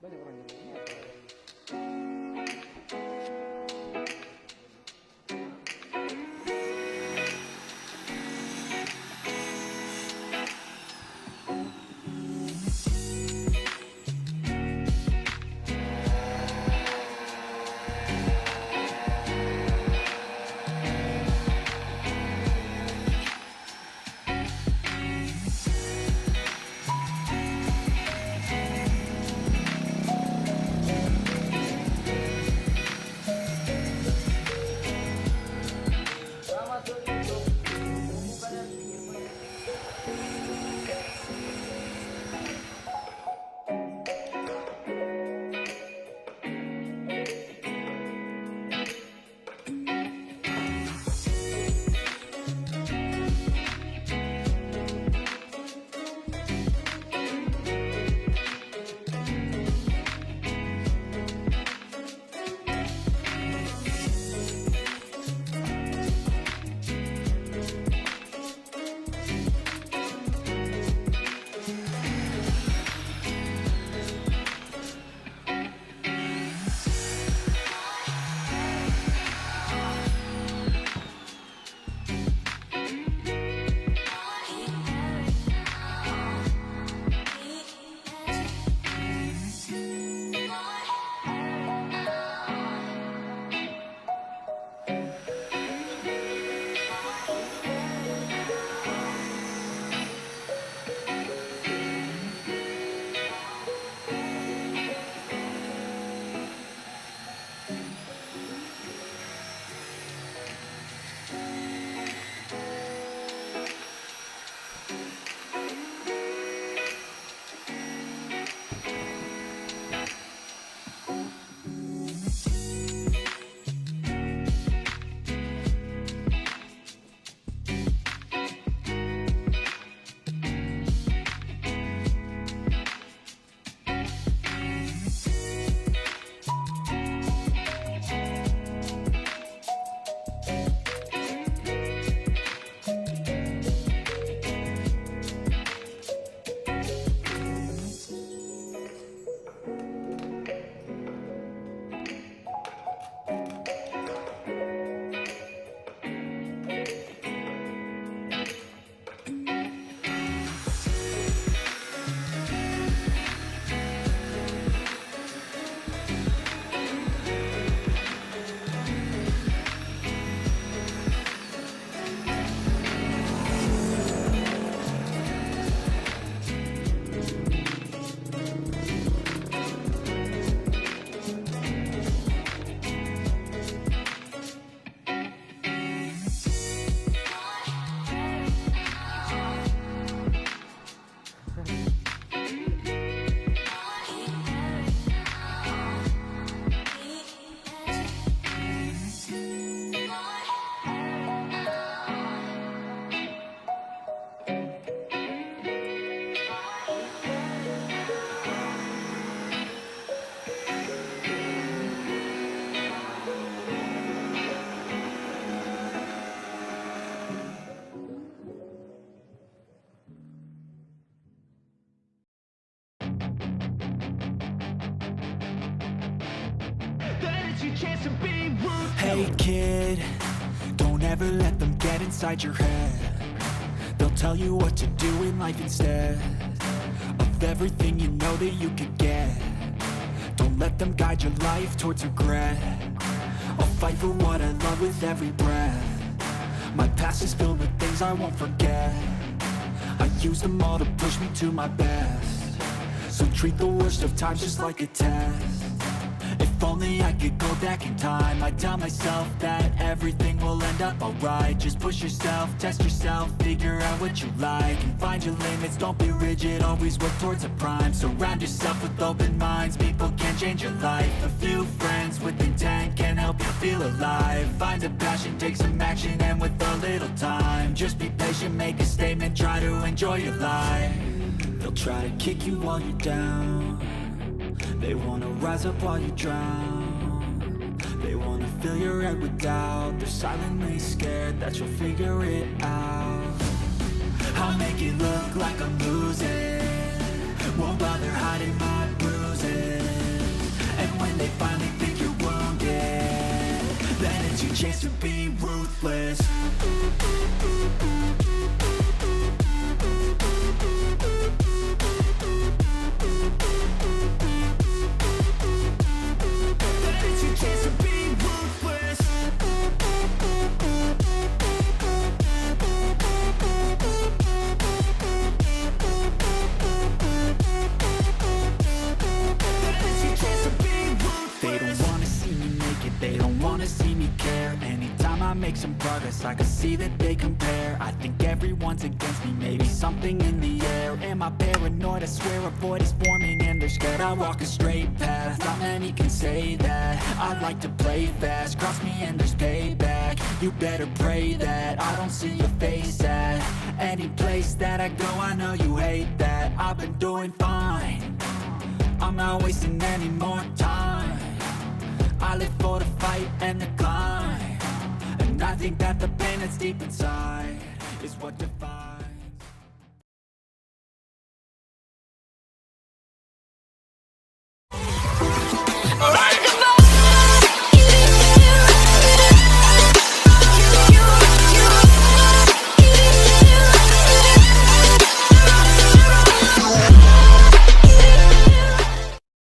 banyak orang Jerman. Hey kid, don't ever let them get inside your head. They'll tell you what to do in life instead of everything you know that you could get. Don't let them guide your life towards regret. I'll fight for what I love with every breath. My past is filled with things I won't forget. I use them all to push me to my best. So treat the worst of times just like a test. If only I could go back in time, I'd tell myself that everything will end up alright. Just push yourself, test yourself, figure out what you like, and find your limits, don't be rigid, always work towards a prime. Surround yourself with open minds, people can change your life. A few friends with intent can help you feel alive. Find a passion, take some action, and with a little time, just be patient, make a statement, try to enjoy your life. They'll try to kick you while you're down. They wanna rise up while you drown. They wanna fill your head with doubt. They're silently scared that you'll figure it out. I'll make it look like I'm losing, won't bother hiding my bruises. chance to be ruthless. It's your chance to be ruthless. It's your chance to be ruthless. They don't wanna see me make it, they don't wanna see me care. Anytime I make some progress, I can see that they compare. I think everyone's against me, maybe something in the air. Am I paranoid? I swear a void is forming and they're scared I walk a straight path. Not many can say that. I like to play fast, cross me and there's payback. You better pray that I don't see your face at any place that I go. I know you hate that. I've been doing fine, I'm not wasting any more time. I live for the fight and the climb, and I think that the pain that's deep inside is what defines